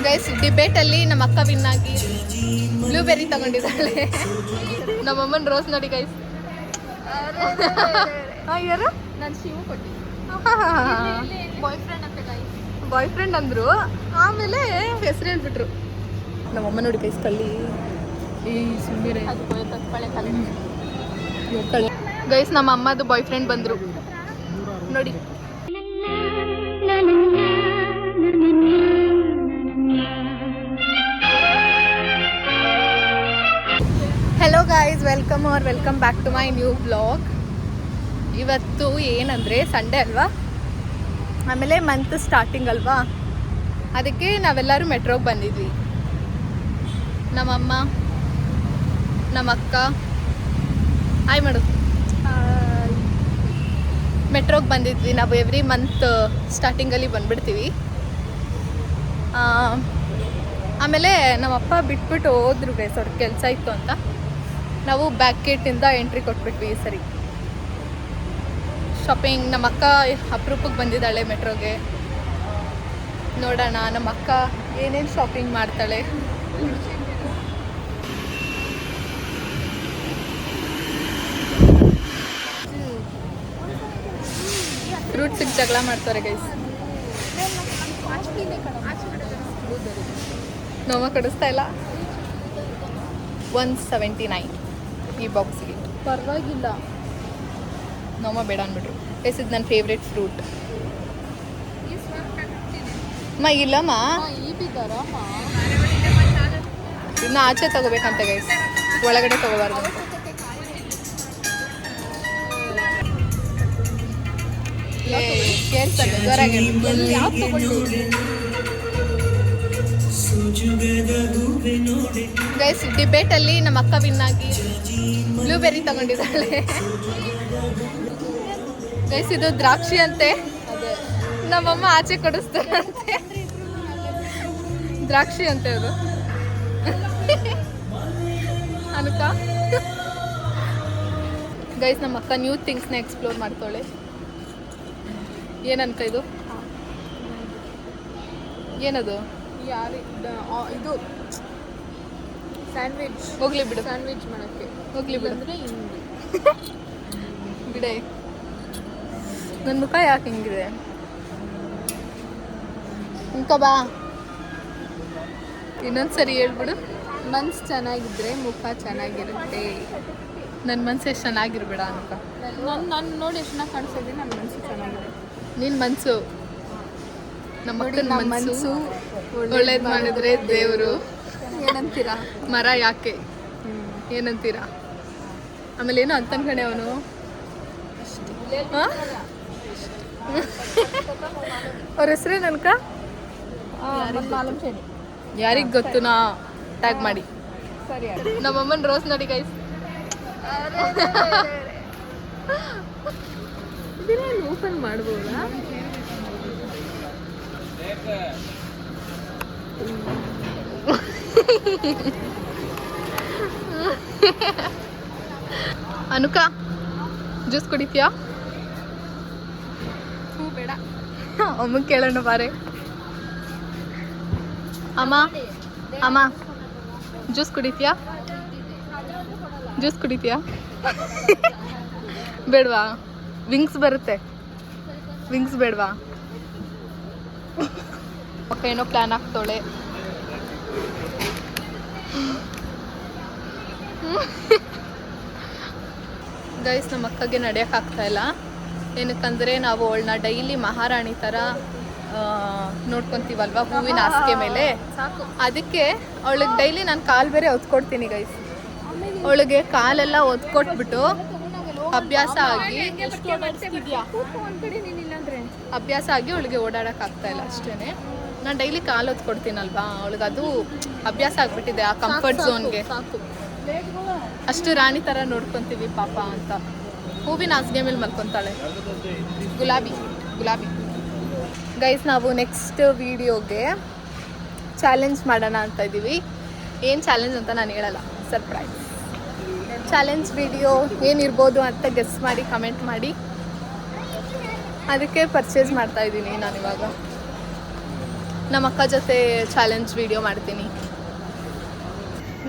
Guys ಡಿಬೇಟಲ್ಲಿ ನಮ್ಮ ಅಕ್ಕ win ಆಗಿ ಬ್ಲೂಬೆರ್ರಿ ತಗೊಂಡಿದ್ದಾಳೆ. ನಮ್ಮಮ್ಮನ ರೋಸ್ ನೋಡಿ ಗೈಸ್. ಯಾರು? ನಾನು ಶಿವು ಕೊಟ್ಟಿದ್ದೆ. ಬಾಯ್ ಫ್ರೆಂಡ್ ಅಂದರು, ಆಮೇಲೆ ಹೆಸರು ಹೇಳ್ಬಿಟ್ರು. ನಮ್ಮಮ್ಮ ನೋಡಿ ಗೈಸ್ ಕಳ್ಳಿ ಈ ಸುಮ್ಮನೆ ಗೈಸ್. ನಮ್ಮ ಅಮ್ಮದು ಬಾಯ್ ಫ್ರೆಂಡ್ ಬಂದರು ನೋಡಿ. Hello guys, welcome back to my new vlog. ಇವತ್ತು ಏನಂದರೆ ಸಂಡೇ ಅಲ್ವಾ, ಆಮೇಲೆ ಮಂತ್ ಸ್ಟಾರ್ಟಿಂಗ್ ಅಲ್ವಾ, ಅದಕ್ಕೆ ನಾವೆಲ್ಲರೂ ಮೆಟ್ರೋಗೆ ಬಂದಿದ್ವಿ. ನಮ್ಮಮ್ಮ, ನಮ್ಮ ಅಕ್ಕ ಆಯ್ ಮಾಡು ಮೆಟ್ರೋಗೆ ಬಂದಿದ್ವಿ. ನಾವು ಎವ್ರಿ ಮಂತ್ ಸ್ಟಾರ್ಟಿಂಗಲ್ಲಿ ಬಂದುಬಿಡ್ತೀವಿ. ಆಮೇಲೆ ನಮ್ಮಪ್ಪ ಬಿಟ್ಬಿಟ್ಟು ಹೋದ್ರು ಗೈಸ್, ಅವ್ರಿಗೆ ಕೆಲಸ ಇತ್ತು ಅಂತ. ನಾವು ಬ್ಯಾಕ್ ಗೇಟಿಂದ ಎಂಟ್ರಿ ಕೊಟ್ಬಿಟ್ವಿ ಈ ಸರಿ. ಶಾಪಿಂಗ್ ನಮ್ಮ ಅಕ್ಕ ಅಪರೂಪಕ್ಕೆ ಬಂದಿದ್ದಾಳೆ ಮೆಟ್ರೋಗೆ. ನೋಡೋಣ ನಮ್ಮ ಅಕ್ಕ ಏನೇನು ಶಾಪಿಂಗ್ ಮಾಡ್ತಾಳೆ. ಫ್ರೂಟ್ಸಿಗೆ ಜಗಳ ಮಾಡ್ತಾರೆ ಗೈಸ್. ನೋವ ಕೊಡಿಸ್ತಾ ಇಲ್ಲ. 179 ಈ ಬಾಕ್ಸಿಗೆ. ಪರವಾಗಿಲ್ಲ, ನೋವ ಬೇಡ ಅಂದ್ಬಿಟ್ರು ಗೈಸ್. ಇದು ನನ್ನ ಫೇವ್ರೆಟ್ ಫ್ರೂಟ್. ಇಲ್ಲಮ್ಮ, ಇನ್ನು ಆಚೆ ತಗೋಬೇಕಂತೆ ಗೈಸ್, ಒಳಗಡೆ ತಗೋಬಾರ್ದು. ಕೇಳ್ತಾರೆ ಜೋರಾಗಿ. ಗೈಸ್ ಡಿಬೇಟಲ್ಲಿ ನಮ್ಮ ಅಕ್ಕ ವಿನ್ ಆಗಿ ಬ್ಲೂಬೆರ್ರಿ ತಗೊಂಡಿದ್ದಾಳೆ. ಗೈಸ್ ಇದು ದ್ರಾಕ್ಷಿ ಅಂತೆ, ನಮ್ಮಮ್ಮ ಆಚೆ ಕೊಡಿಸ್ತಾರಂತೆ. ದ್ರಾಕ್ಷಿ ಅಂತೆ ಅದು. ಅನುಕ ಗೈಸ್ ನಮ್ಮ ಅಕ್ಕ ನ್ಯೂ ಥಿಂಗ್ಸ್ನ ಎಕ್ಸ್ಪ್ಲೋರ್ ಮಾಡ್ತಾಳೆ. ಏನಂತ ಇದು? ಏನದು? ಇದು ಸ್ಯಾಂಡ್ವಿಚ್. ಹೋಗ್ಲಿ ಬಿಡು, ಸ್ಯಾಂಡ್ವಿಚ್ ಮಾಡೋಕ್ಕೆ ಹೋಗ್ಲಿ ಬಿಡು. ಅಂದರೆ ಬಿಡೆ, ನನ್ನ ಮುಖ ಯಾಕೆ ಹಿಂಗಿದೆ? ಇಂಕ ಬಾ, ಇನ್ನೊಂದ್ಸರಿ ಹೇಳ್ಬಿಡು. ಮನ್ಸು ಚೆನ್ನಾಗಿದ್ರೆ ಮುಖ ಚೆನ್ನಾಗಿರುತ್ತೆ. ನನ್ನ ಮನ್ಸು ಎಷ್ಟು ಚೆನ್ನಾಗಿರ್ಬೇಡ ಅನ್ಕ. ನಾನು ನೋಡಿ ಎಷ್ಟು ಚೆನ್ನಾಗಿ ಕಾಣಿಸ್ತಿದ್ದೆ. ನನ್ನ ಮನಸ್ಸು ಚೆನ್ನಾಗಿದೆ. ನಿನ್ನ ಮನಸ್ಸು, ನಮ್ಮ ಮನಸ್ಸು ಒಳ್ಳೇದು ಮಾಡಿದ್ರೆ ದೇವರು. ಏನಂತೀರಾ? ಮರ ಯಾಕೆ ಏನಂತೀರಾ? ಆಮೇಲೆ ಏನೋ ಅಂತ ಕಣೆ ಅವನು. ಅವ್ರ ಹೆಸ್ರೇ ನನ್ಕ ಯಾರಿಗೆ ಗೊತ್ತು, ನಾ ಟ್ಯಾಗ್ ಮಾಡಿ. ಸರಿ, ನಮ್ಮಮ್ಮನ ರೋಸ್ ನೋಡಿ ಗೈಸ್. ಇದನ್ನ ಓಪನ್ ಮಾಡ್ಬೋದಾ? ಅನುಕ ಜ್ಯೂಸ್ ಕುಡಿತೀಯಾ? ಹೂ ಬೇಡ, ಅಮ್ಮ ಕೇಳೋಣ ಬಾರೆ. ಅಮ್ಮ ಜ್ಯೂಸ್ ಕುಡಿತೀಯಾ? ಜ್ಯೂಸ್ ಕುಡಿತೀಯಾ? ಬೇಡವಾ? ವಿಂಗ್ಸ್ ಬರುತ್ತೆ, ವಿಂಗ್ಸ್ ಬೇಡವಾ? ಅಕ್ಕ ಏನೋ ಪ್ಲ್ಯಾನ್ ಆಗ್ತಾಳೆ. ಗೈಸ್ ನಮ್ಮ ಅಕ್ಕಗೆ ನಡೆಯೋಕ್ಕಾಗ್ತಾ ಇಲ್ಲ. ಏನಕ್ಕಂದರೆ ನಾವು ಅವಳನ್ನ ಡೈಲಿ ಮಹಾರಾಣಿ ಥರ ನೋಡ್ಕೊತೀವಲ್ವ ಹೂವಿನ ಹಾಸಿಗೆ ಮೇಲೆ. ಅದಕ್ಕೆ ಅವಳಿಗೆ ಡೈಲಿ ನಾನು ಕಾಲು ಬೇರೆ ಒತ್ಕೊಡ್ತೀನಿ ಗೈಸ್. ಅವಳಿಗೆ ಕಾಲೆಲ್ಲ ಒತ್ಕೊಟ್ಬಿಟ್ಟು ಅಭ್ಯಾಸ ಆಗಿ ಅವಳಿಗೆ ಓಡಾಡೋಕ್ಕಾಗ್ತಾ ಇಲ್ಲ ಅಷ್ಟೇ. ನಾನು ಡೈಲಿ ಕಾಲು ಹೊತ್ಕೊಡ್ತೀನಲ್ವಾ, ಅವಳಿಗೆ ಅದು ಅಭ್ಯಾಸ ಆಗಿಬಿಟ್ಟಿದೆ ಆ ಕಂಫರ್ಟ್ ಝೋನ್ಗೆ. ಅಷ್ಟು ರಾಣಿ ಥರ ನೋಡ್ಕೊತೀವಿ ಪಾಪ ಅಂತ. ಹೂವಿನ ಹಾಸಿಗೆ ಮೇಲೆ ಮಲ್ಕೊತಾಳೆ. ಗುಲಾಬಿ ಗೈಸ್. ನಾವು ನೆಕ್ಸ್ಟ್ ವಿಡಿಯೋಗೆ ಚಾಲೆಂಜ್ ಮಾಡೋಣ ಅಂತ ಇದ್ದೀವಿ. ಏನು ಚಾಲೆಂಜ್ ಅಂತ ನಾನು ಹೇಳಲ್ಲ, ಸರ್ಪ್ರೈಸ್. ಚಾಲೆಂಜ್ ವಿಡಿಯೋ ಏನಿರ್ಬೋದು ಅಂತ ಗೆಸ್ ಮಾಡಿ ಕಮೆಂಟ್ ಮಾಡಿ. ಅದಕ್ಕೆ ಪರ್ಚೇಸ್ ಮಾಡ್ತಾಯಿದ್ದೀನಿ ನಾನಿವಾಗ. ನಮ್ಮ ಅಕ್ಕ ಜೊತೆ ಚಾಲೆಂಜ್ ವಿಡಿಯೋ ಮಾಡ್ತೀನಿ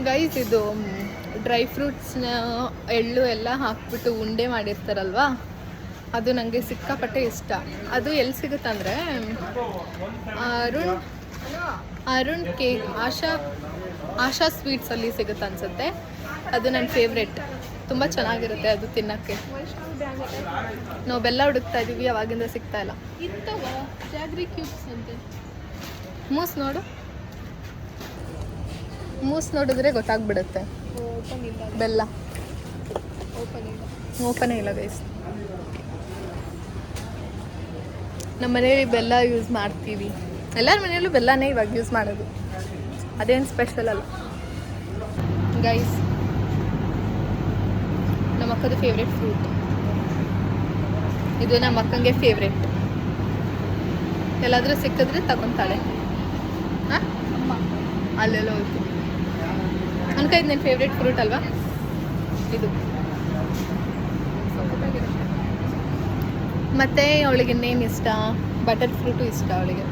ಗೈಸ್. ಇದು ಡ್ರೈ ಫ್ರೂಟ್ಸ್ನ ಎಳ್ಳು ಎಲ್ಲ ಹಾಕ್ಬಿಟ್ಟು ಉಂಡೆ ಮಾಡಿರ್ತಾರಲ್ವಾ, ಅದು ನನಗೆ ಸಿಕ್ಕಾಪಟ್ಟೆ ಇಷ್ಟ. ಅದು ಎಲ್ಲಿ ಸಿಗುತ್ತಂದರೆ ಅರುಣ್ ಕೇಕ್ ಆಶಾ ಸ್ವೀಟ್ಸಲ್ಲಿ ಸಿಗುತ್ತೆ ಅನಿಸುತ್ತೆ. ಅದು ನನ್ನ ಫೇವ್ರೆಟ್, ತುಂಬ ಚೆನ್ನಾಗಿರುತ್ತೆ ಅದು ತಿನ್ನೋಕ್ಕೆ. ನಾವು ಬೆಲ್ಲ ಹುಡುಕ್ತಾ ಇದ್ದೀವಿ, ಅವಾಗಿಂದ ಸಿಗ್ತಾ ಇಲ್ಲ. ಜಾಗ್ರಿ ಕ್ಯೂಬ್ಸ್ ಅಂತೆ. ಮೂಸ್ ನೋಡು, ಮೂಸ್ ನೋಡಿದ್ರೆ ಗೊತ್ತಾಗ್ಬಿಡುತ್ತೆ. ಬೆಲ್ಲ ಓಪನೇ ಇಲ್ಲ ಗೈಸ್. ನಮ್ಮ ಮನೆಯಲ್ಲಿ ಬೆಲ್ಲ ಯೂಸ್ ಮಾಡ್ತೀವಿ, ಎಲ್ಲರ ಮನೆಯಲ್ಲೂ ಬೆಲ್ಲನೇ ಇವಾಗ ಯೂಸ್ ಮಾಡೋದು, ಅದೇನು ಸ್ಪೆಷಲ್ ಅಲ್ಲ ಗೈಸ್. ನಮ್ಮ ಅಕ್ಕದು ಫೇವ್ರೆಟ್ ಫ್ರೂಟ್ ಇದು, ನಮ್ಮ ಅಕ್ಕಂಗೆ ಫೇವ್ರೆಟ್. ಎಲ್ಲಾದರೂ ಸಿಕ್ಕಿದ್ರೆ ತಗೊತಾಳೆ. ಹಾಂ, ಅಲ್ಲೆಲ್ಲ ಹೋಯ್ತು ಅನ್ಕ. ಇದು ನನ್ನ ಫೇವ್ರೆಟ್ ಫ್ರೂಟ್ ಅಲ್ವಾ ಇದು. ಮತ್ತು ಅವಳಿಗೆ ಇನ್ನೇನು ಇಷ್ಟ, ಬಟರ್ ಫ್ರೂಟು ಇಷ್ಟ ಅವಳಿಗೆ.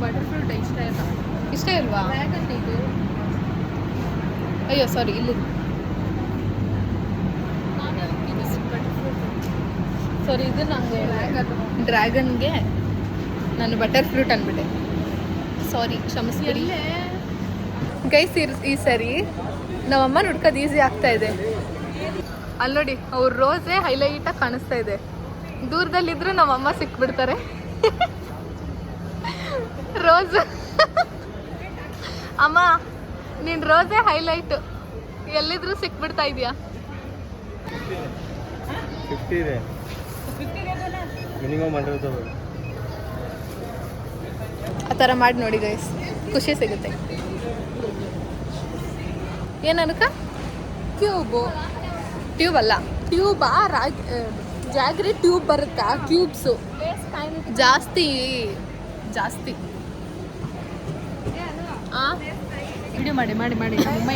ಬಟರ್ ಫ್ರೂಟ್ ಇಷ್ಟ ಇಲ್ವಾ? ಇದು ಅಯ್ಯೋ ಸಾರಿ, ಇಲ್ಲಿ ಸಾರಿ, ಇದು ನಂಗೆ ಡ್ರ್ಯಾಗನ್ಗೆ ನಾನು ಬಟರ್ ಫ್ರೂಟ್ ಅಂದ್ಬಿಟ್ಟೆ, ಸಾರಿ, ಕ್ಷಮಿಸ್ಬಿಡಿ ಗೈಸ್. ಈ ಸರಿ ನಮ್ಮಮ್ಮ ಹುಡ್ಕೋದು ಈಸಿ ಆಗ್ತಾ ಇದೆ. ಅಲ್ಲಿ ನೋಡಿ, ಅವ್ರ ರೋಸೇ ಹೈಲೈಟಾಗಿ ಕಾಣಿಸ್ತಾ ಇದೆ. ದೂರದಲ್ಲಿದ್ದರೂ ನಮ್ಮಮ್ಮ ಸಿಕ್ಬಿಡ್ತಾರೆ. ರೋಸ್ ಅಮ್ಮ, ನೀನು ರೋಸೇ ಹೈಲೈಟ್, ಎಲ್ಲಿದ್ರೂ ಸಿಕ್ಬಿಡ್ತಾ ಇದೆಯಾ? ಆ ಥರ ಮಾಡಿ ನೋಡಿ ಗೈಸ್, ಖುಷಿ ಸಿಗುತ್ತೆ. ಏನಕ್ಕ? ಟ್ಯೂಬ್ ಅಲ್ಲ, ಟ್ಯೂಬಾ? ಜಾಗ್ರಿ ಟ್ಯೂಬ್ ಬರುತ್ತಾ? ಕ್ಯೂಬ್ಸು ಜಾಸ್ತಿ ವಿಡಿಯೋ ಮಾಡಿ ನಮ್ಮಮ್ಮ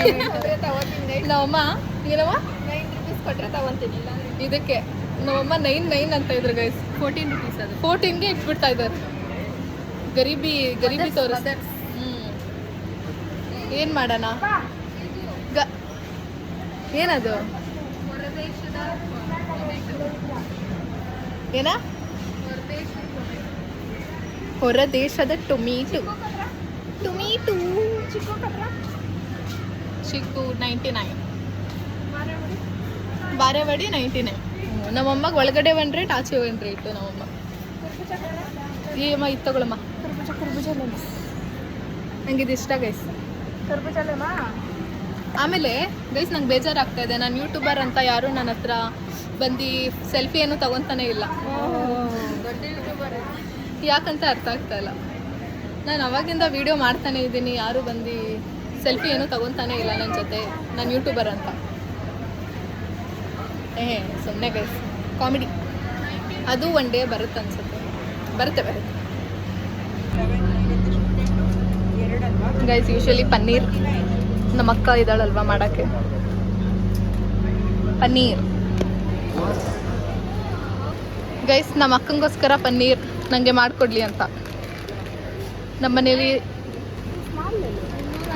ಏನಮ್ಮ 9 ರೂಪೀಸ್ ಕೊಟ್ಟರೆ ತಗೊತೀನಿ. ಇದಕ್ಕೆ ನಮ್ಮಮ್ಮ 9 ಅಂತ ಇದ್ರು ಗೈಸ್. 14 ರೂಪೀಸ್ ಅದು. 14ಗೆ ಇಟ್ಬಿಡ್ತಾ ಇದ್ದಾರೆ. ಗರೀಬಿ ತೋರಿಸ್ದೆ. ಏನು ಮಾಡೋಣ? ಏನದು? ಏನ? ಹೊರ ದೇಶದ ಟೊಮೀಟೊ ಚಿಕ್ಕು 99, ಬಾರೆವಡಿ 99. ನಮ್ಮಮ್ಮಗೆ ಒಳಗಡೆ 1 ರೇಟ್, ಆಚೆ 1 ರೇಟು. ನಮ್ಮಮ್ಮ ಅಮ್ಮ ಇದು ತಗೊಳಮ್ಮ, ನಂಗೆ ಇದು ಇಷ್ಟ ಗೈಸ್. ಆಮೇಲೆ ಗೈಸ್, ನಂಗೆ ಬೇಜಾರಾಗ್ತಾ ಇದೆ. ನಾನು ಯೂಟ್ಯೂಬರ್ ಅಂತ ಯಾರು ನನ್ನ ಹತ್ರ ಬಂದು ಸೆಲ್ಫಿ ಏನು ತಗೊತಾನೆ ಇಲ್ಲ. ಯಾಕಂತ ಅರ್ಥ ಆಗ್ತಾ ಇಲ್ಲ. ನಾನು ಅವಾಗಿಂದ ವಿಡಿಯೋ ಮಾಡ್ತಾನೆ ಇದ್ದೀನಿ, ಯಾರು ಬಂದು ಸೆಲ್ಫಿ ಏನು ತಗೊತಾನೆ ಇಲ್ಲ ನನ್ನ ಜೊತೆ. ನಾನು ಯೂಟ್ಯೂಬರ್ ಅಂತ. ಸುಮ್ಮನೆ ಗೈಸ್, ಕಾಮಿಡಿ. ಅದು ಒನ್ ಡೇ ಬರುತ್ತೆ ಅನ್ಸುತ್ತೆ. ಬರುತ್ತೆ ಗೈಸ್. ಯೂಶ್ವಲಿ ಪನ್ನೀರ್ ನಮ್ಮ ಅಕ್ಕ ಇದ್ದಾಳಲ್ವ ಮಾಡೋಕ್ಕೆ, ಪನ್ನೀರ್ ಗೈಸ್. ನಮ್ಮ ಅಕ್ಕಂಗೋಸ್ಕರ ಪನ್ನೀರ್ ನನಗೆ ಮಾಡಿಕೊಡ್ಲಿ ಅಂತ ನಮ್ಮ ಮನೇಲಿ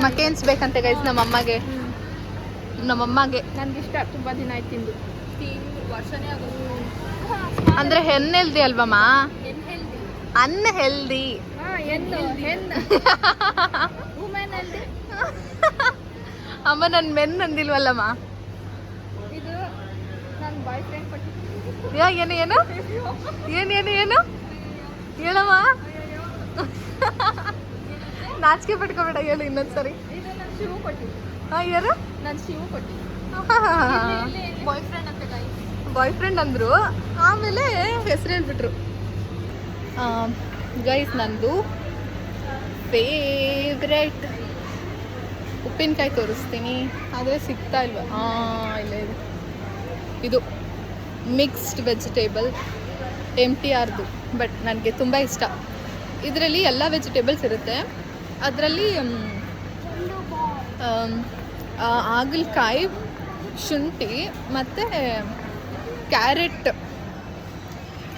ಮಕ್ಕೇನ್ಸ್ ಬೇಕಂತೆ ಗೈಸ್. ನಮ್ಮಮ್ಮಗೆ ನನಗಿಷ್ಟ. ತುಂಬ ದಿನ ಆಯ್ತು ತಿಂದು, ವರ್ಷನೇ ಆಗೋದು. ಅಂದರೆ ಹೆಲ್ದಿ ಅಲ್ವಮ್ಮ? ಅನ್ಹೆಲ್ದಿ. ಅಮ್ಮ, ನನ್ನ ಮೆನ್ ಅಂದಿಲ್ವಲ್ಲಮ್ಮ. ಇದು ನನ್ನ ಬಾಯ್ ಫ್ರೆಂಡ್ ಕೊಟ್ಟಿದ್ದು. ಏನು ಹೇಳಮ್ಮ. ನಾಚಿಕೆ ಪಟ್ಕೊಬೇಡ, ಹೇಳು ಇನ್ನೊಂದ್ಸರಿ. ಇದು ನನ್ನ ಶಿವು ಕೊಟ್ಟಿದ್ದು. ಯಾರು? ನನ್ನ ಶಿವು ಕೊಟ್ಟಿದ್ದು. ಬಾಯ್ ಫ್ರೆಂಡ್ ಅಂದರು, ಆಮೇಲೆ ಹೆಸರು ಹೇಳ್ಬಿಟ್ರು. ಗೈಸ್, ನಂದು ಫೇವ್ರೆಟ್ ಉಪ್ಪಿನಕಾಯಿ ತೋರಿಸ್ತೀನಿ, ಆದರೆ ಸಿಗ್ತಾ ಇಲ್ವಾ? ಇಲ್ಲ ಇದೆ. ಇದು ಮಿಕ್ಸ್ಡ್ ವೆಜಿಟೇಬಲ್ MTRದು, ಬಟ್ ನನಗೆ ತುಂಬ ಇಷ್ಟ. ಇದರಲ್ಲಿ ಎಲ್ಲ ವೆಜಿಟೇಬಲ್ಸ್ ಇರುತ್ತೆ. ಅದರಲ್ಲಿ ಹಾಗಲಕಾಯಿ, ಶುಂಠಿ ಮತ್ತು ಕ್ಯಾರೆಟ್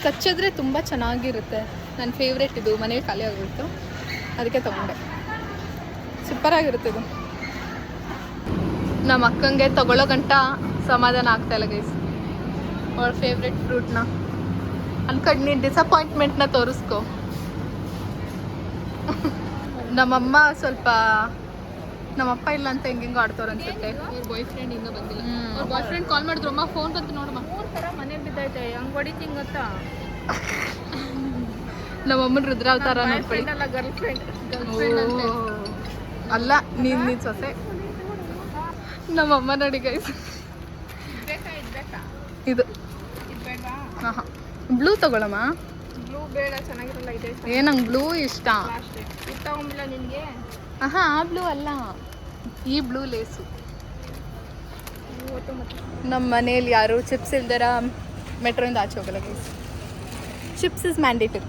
ಕಚ್ಚಿದ್ರೆ ತುಂಬ ಚೆನ್ನಾಗಿರುತ್ತೆ. ನನ್ನ ಫೇವ್ರೆಟ್ ಇದು. ಮನೇಲಿ ಖಾಲಿ ಆಗೋಯಿತು. ಅದಕ್ಕೆ ತೊಗೊಂಡೆ. ಸೂಪರಾಗಿರುತ್ತೆ ಇದು. ನಮ್ಮ ಅಕ್ಕಂಗೆ ತಗೊಳ್ಳೋ ಗಂಟ ಸಮಾಧಾನ ಆಗ್ತಾಯಿಲ್ಲ ಗೈಸ್. ಅವಳ ಫೇವ್ರೆಟ್ ಫ್ರೂಟ್ನ ಅನ್ಕಂಡು ನೀನು ಡಿಸಪಾಯಿಂಟ್ಮೆಂಟ್ನ ತೋರಿಸ್ಕೊ. ನಮ್ಮಮ್ಮ ಸ್ವಲ್ಪ ನಮ್ಮಪ್ಪ ಇಲ್ಲ ಅಂತ ಹೆಂಗೆಂಗೋ ಆಡ್ತವ್ರು ಅನ್ಸುತ್ತೆ. ಅವ್ರ ಬಾಯ್ ಫ್ರೆಂಡ್ ಇನ್ನೂ ಬಂದಿಲ್ಲ. ಅವ್ರ ಬಾಯ್ ಫ್ರೆಂಡ್ ಕಾಲ್ ಮಾಡಿದ್ರು, ಅಮ್ಮ ಫೋನ್ ಬಂತು ನೋಡಮ್ಮ. 3 ಥರ ಮನೇಲಿ ಬಿದ್ದೈತೆ, ಹಂಗೆ ಹೊಡಿತೀನಿ ಗೊತ್ತಾ. ನಮ್ಮಮ್ಮನ ರುದ್ರಾವತಾರ ನೋಡ್ಕೊಳ್ಳಿ. ಅಲ್ಲ, ಗರ್ಲ್ ಫ್ರೆಂಡ್ ಅಲ್ಲ, ನೀನು ಸೊಸೆ. ನಮ್ಮಮ್ಮ ನೋಡಿ ಗೈಸ್, ಇದು ಹಾಂ ಹಾಂ ಬ್ಲೂ ತಗೊಳಮ್ಮ. ಬ್ಲೂ ಬೇಡ, ಚೆನ್ನಾಗಿರಲ್ಲ. ಇದೆ ನಂಗೆ ಬ್ಲೂ ಇಷ್ಟ. ಇದು ತಗೊಂಬಿಲ್ಲ ನಿನಗೆ? ಹಾಂ, ಆ ಬ್ಲೂ ಅಲ್ಲ, ಈ ಬ್ಲೂ ಲೇಸು. ನಮ್ಮ ಮನೇಲಿ ಯಾರು ಚಿಪ್ಸ್ ಇಲ್ದಾರ ಮೆಟ್ರೋಯಿಂದ ಆಚೆ ಹೋಗಲ್ಲ guys. Chips is mandatory.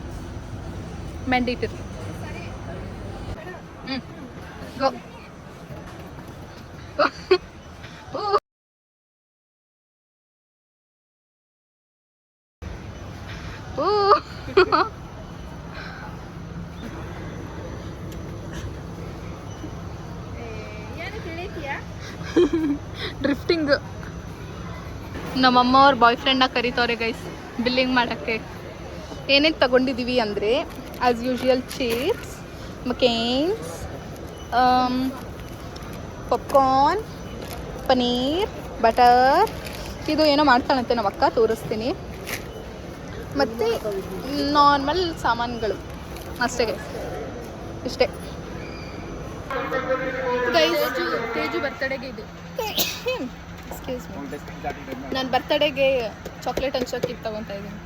Go. Drifting. ನಮ್ಮಮ್ಮ ಅವ್ರ ಬಾಯ್ ಫ್ರೆಂಡ್ನ ಕರಿತವ್ರೆ ಗೈಸ್ ಬಿಲ್ಲಿಂಗ್ ಮಾಡೋಕ್ಕೆ. ಏನೇನು ತಗೊಂಡಿದ್ದೀವಿ ಅಂದರೆ as usual chips, McCain's, popcorn, paneer, butter. ಇದು ಏನೋ ಮಾಡ್ತಾಳಂತೆ ನಮ್ಮ ಅಕ್ಕ, ತೋರಿಸ್ತೀನಿ. ಮತ್ತು ನಾರ್ಮಲ್ ಸಾಮಾನುಗಳು ಅಷ್ಟೇ ಗೈಸ್, ಇಷ್ಟೇ ಗೈಸ್. ತೇಜು ಬರ್ತಡೆಗೆ ಇದು. ಎಕ್ಸ್ಕ್ಯೂಸ್ ಮೀ, ನಾನು ಬರ್ತಡೆಗೆ ಚಾಕ್ಲೇಟ್ ಹಂಚೋಕೆ ತಗೊತಾ ಇದ್ದೀನಿ.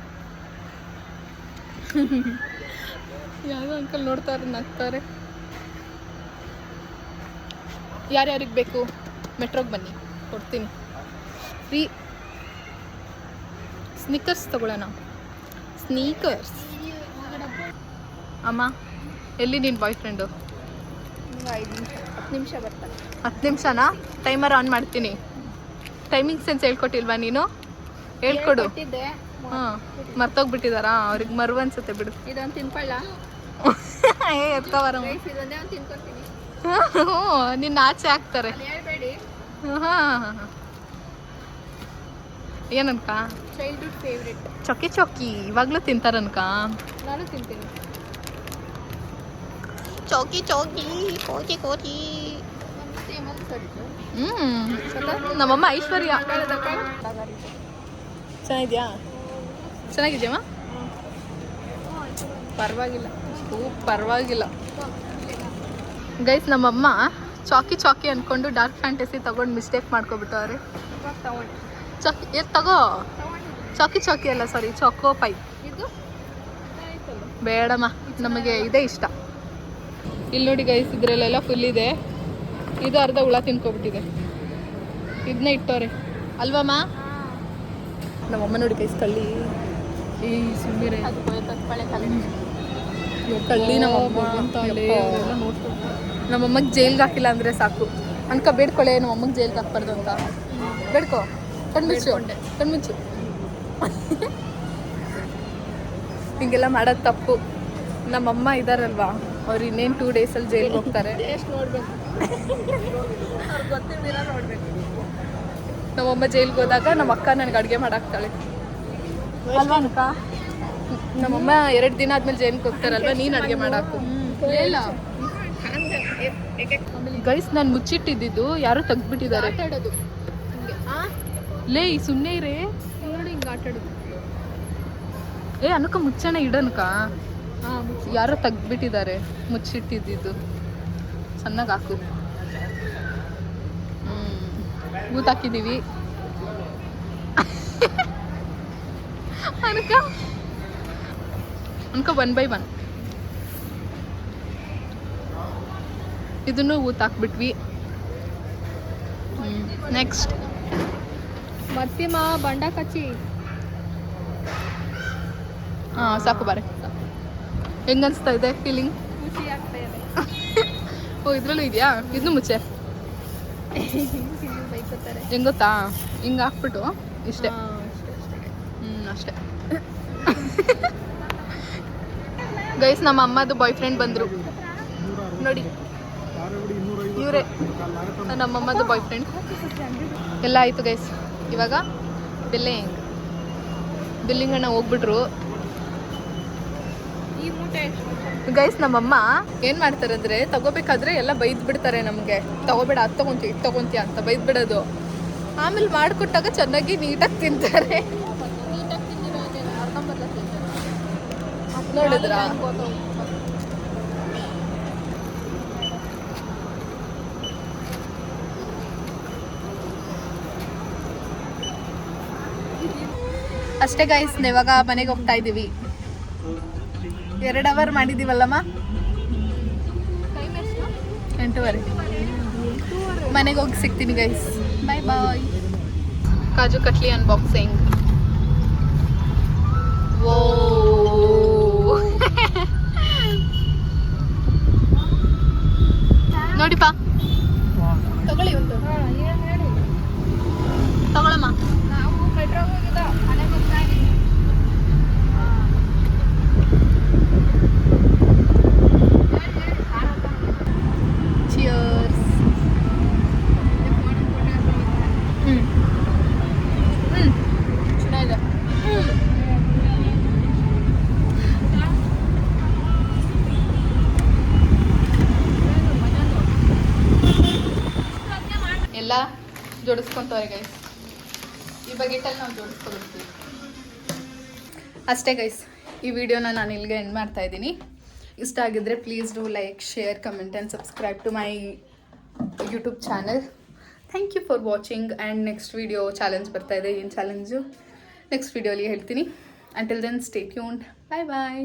ಯಾವುದೋ ಅಂಕಲ್ ನೋಡ್ತಾರೆ, ನಗ್ತಾರೆ. ಯಾರ್ಯಾರಿಗೆ ಬೇಕು ಮೆಟ್ರೋಗೆ ಬನ್ನಿ, ಕೊಡ್ತೀನಿ ಫ್ರೀ. ಸ್ನಿಕರ್ಸ್ ತಗೊಳ್ಳೋಣ. ಸ್ನೀಕರ್ಸ್. ಅಮ್ಮ ಎಲ್ಲಿ ನಿನ್ನ ಬಾಯ್ ಫ್ರೆಂಡು? 10 ನಿಮಿಷ ಬರ್ತಾರೆ. 10 ನಿಮಿಷನಾ? ಟೈಮರ್ ಆನ್ ಮಾಡ್ತೀನಿ. ಟೈಮಿಂಗ್ ಸೆನ್ಸ್ ಹೇಳ್ಕೊಟ್ಟಿಲ್ವಾ ನೀನು? ಹೇಳ್ಕೊಡು. ಹಾಂ, ಮರ್ತೋಗ್ಬಿಟ್ಟಿದಾರಾ? ಅವ್ರಿಗೆ ಮರು ಅನ್ಸುತ್ತೆ ಬಿಡು. ಇದೊಂದು ತಿನ್ಕೊಳ್ಳ. ಎತ್ಕೋಬಾರ. ಇದೊಂದೇ ಒಂದು ತಿನ್ಕೊತೀನಿ. ಹ್ಞೂ, ನಿನ್ನ ಆಚೆ ಹಾಕ್ತಾರೆ. ಹೇಳ್ಬೇಡಿ. ಹಾಂ, ಏನನ್ಕ? ಚೈಲ್ಡ್ಹುಡ್ ಫೇವ್ರೆಟ್ ಚೌಕಿ ಇವಾಗಲೂ ತಿಂತಾರನ್ಕ? ನಾನು ತಿಂತೀನಿ. ಚೌಕಿ ನಮ್ಮಮ್ಮ ಐಶ್ವರ್ಯ. ಚೆನ್ನಾಗಿದ್ಯಮ್ಮ? ಪರವಾಗಿಲ್ಲ ಗೈಸ್. ನಮ್ಮಮ್ಮ ಚಾಕಿ ಅಂದ್ಕೊಂಡು ಡಾರ್ಕ್ ಫ್ಯಾಂಟಸಿ ತಗೊಂಡು ಮಿಸ್ಟೇಕ್ ಮಾಡ್ಕೊಬಿಟ್ಟವ್ರೆ. ತಗೋ. ಚಾಕಿ ಅಲ್ಲ, ಸಾರಿ, ಚಾಕೋ ಪೈ. ಇದು ಬೇಡಮ್ಮ, ನಮಗೆ ಇದೇ ಇಷ್ಟ. ಇಲ್ಲಿ ನೋಡಿ ಗೈಸ್, ಇದ್ರಲ್ಲೆಲ್ಲ ಫುಲ್ ಇದೆ. ಇದು ಅರ್ಧ ಹುಳ ತಿನ್ಕೊಬಿಟ್ಟಿದೆ. ಇದನ್ನ ಇಟ್ಟವ್ರೆ ಅಲ್ವಮ್ಮ? ನಮ್ಮಮ್ಮ ನೋಡಿ ಗೈಸ್, ಕಳ್ಳಿ. ಈ ಸುಮ್ಮನೆ ಕಳ್ಳಿ ನಮ್ಮಮ್ಮಗೆ ಜೈಲ್ಗೆ ಹಾಕಿಲ್ಲ ಅಂದರೆ ಸಾಕು. ಅನ್ಕ ಬೇಡ್ಕೊಳ್ಳೆ, ನಮ್ಮಮ್ಮಗೆ ಜೈಲ್ಗೆ ಹಾಕ್ಬಾರ್ದು ಅಂತ ಬೇಡ್ಕೊ. ಕಣ್ಮುಚ್ಚು. ಹಿಂಗೆಲ್ಲ ಮಾಡೋದು ತಪ್ಪು. ನಮ್ಮಮ್ಮ ಇದಾರಲ್ವಾ, ಅವ್ರು ಇನ್ನೇನು 2 ಡೇಸಲ್ಲಿ ಜೈಲ್ಗೆ ಹೋಗ್ತಾರೆ. ನೋಡ್ಬೇಕು, ನೋಡ್ಬೇಕು. ನಮ್ಮಮ್ಮ ಜೈಲ್ಗೆ ಹೋದಾಗ ನಮ್ಮ ಅಕ್ಕ ನನಗೆ ಅಡುಗೆ ಮಾಡಾಕ್ತಾಳೆ ಅಲ್ವಾ ಅಕ್ಕ? ನಮ್ಮಮ್ಮ 2 ದಿನ ಆದ್ಮೇಲೆ ಜೈಲ್ಗೆ ಹೋಗ್ತಾರಲ್ವಾ, ನೀನು ಅಡುಗೆ ಮಾಡಾಕು. ಗೈಸ್, ನಾನು ಮುಚ್ಚಿಟ್ಟಿದ್ದು ಯಾರೋ ತೆಗ್ದ್ಬಿಟ್ಟಿದ್ದಾರೆ. ಆಟ ಆಡೋದು ಲೇ, ಸುಮ್ಮನೆ ಇರೇ. ನೋಡಿ, ಹಿಂಗೆ ಆಟ ಆಡೋದು. ಅನಕ ಮುಚ್ಚಣ ಇಡನಕ. ಯಾರೋ ತೆಗ್ದ್ಬಿಟ್ಟಿದ್ದಾರೆ ಮುಚ್ಚಿಟ್ಟಿದ್ದು. ಚೆನ್ನಾಗಿ ಹಾಕು. ಊತ ಹಾಕಿದ್ದೀವಿ. ಅನಕ 1 by 1 ಇದನ್ನು ಊತ ಹಾಕ್ಬಿಟ್ವಿ. ನೆಕ್ಸ್ಟ್ ಮತ್ತಿಮ ಬಂಡ ಕಚ್ಚಿ. ಹಾಂ, ಸಾಕು ಬಾರೆ. ಹೆಂಗನ್ಸ್ತಾ ಇದೆ ಫೀಲಿಂಗ್? ಖುಷಿ ಆಗ್ತಾ ಇದೆ. ಓ, ಇದ್ರಲ್ಲೂ ಇದೆಯಾ? ಇದನ್ನು ಮುಚ್ಚೆ. ಬೈಕೋತಾರೆ. ಹೆಂಗೆ ಗೊತ್ತಾ? ಹಿಂಗೆ ಹಾಕ್ಬಿಟ್ಟು ಇಷ್ಟೇ. ಅಷ್ಟೇ ಗೈಸ್. ನಮ್ಮ ಅಮ್ಮದು ಬಾಯ್ ಫ್ರೆಂಡ್ ಬಂದರು. ನೋಡಿ ಇವರೇ ನಮ್ಮಮ್ಮದು ಬಾಯ್ ಫ್ರೆಂಡ್. ಎಲ್ಲ ಆಯಿತು ಗೈಸ್. ಇವಾಗ ಬಿಲ್ಲಿಂಗ್ ಅಣ್ಣ ಹೋಗ್ಬಿಟ್ರು. ಗೈಸ್ ನಮ್ಮಮ್ಮ ಏನು ಮಾಡ್ತಾರೆ ಅಂದರೆ ತಗೋಬೇಕಾದ್ರೆ ಎಲ್ಲ ಬೈದು ಬಿಡ್ತಾರೆ ನಮಗೆ, ತಗೋಬೇಡ ಅದು ತೊಗೊಂತೀಯ ಇದು ತೊಗೊಂತೀಯ ಅಂತ ಬೈದು ಬಿಡೋದು. ಆಮೇಲೆ ಮಾಡಿಕೊಟ್ಟಾಗ ಚೆನ್ನಾಗಿ ನೀಟಾಗಿ ತಿಂತಾರೆ. ನೋಡಿದ್ರಾ? ಅಷ್ಟೇ ಗೈಸ್, ಇವಾಗ ಮನೆಗೆ ಹೋಗ್ತಾ ಇದ್ದೀವಿ. 2 ಅವರ್ ಮಾಡಿದ್ದೀವಲ್ಲಮ್ಮ, 8:30. ಮನೆಗೆ ಹೋಗಿ ಸಿಗ್ತೀನಿ ಗೈಸ್. ಬಾಯ್ ಬಾಯ್. ಕಾಜು ಕಟ್ಲಿ ಅನ್ಬಾಕ್ಸಿಂಗ್. ಓ ನೋಡಿಪ್ಪ, ತಗೊಳ್ಳಿ ಒಂದು. ತಗೊಳಮ್ಮ. ನಾವು ಪೆಟ್ರೋಲ್ ಹೋಗಿದ್ದ ಮನೆಗೆ ಹೋಗ್ತಾ ಇದ್ದೀವಿ. ಚಿಯರ್ಸ್. ಚೆನ್ನಾಗಿದೆ. ಎಲ್ಲ ಜೋಡಿಸ್ಕೊಂತವ್ರೆ ಗೈಸ್. ಈ ಬಗೆಟಲ್ಲಿ ನಾವು ಜೋಡಿಸ್ಕೊಬಿಡ್ತೀವಿ. ಅಷ್ಟೇ ಗೈಸ್, ಈ ವಿಡಿಯೋನ ನಾನು ಇಲ್ಲಿಗೆ ಎಂಡ್ ಮಾಡ್ತಾ ಇದ್ದೀನಿ. ಇಷ್ಟ ಆಗಿದ್ರೆ please do like, share, comment and subscribe to my YouTube channel. Thank you for watching. And next video challenge ಬರ್ತಾ ಇದೆ. ಏನು ಚಾಲೆಂಜು ನೆಕ್ಸ್ಟ್ ವಿಡಿಯೋಲಿ ಹೇಳ್ತೀನಿ. Until then stay tuned. Bye ಬಾಯ್.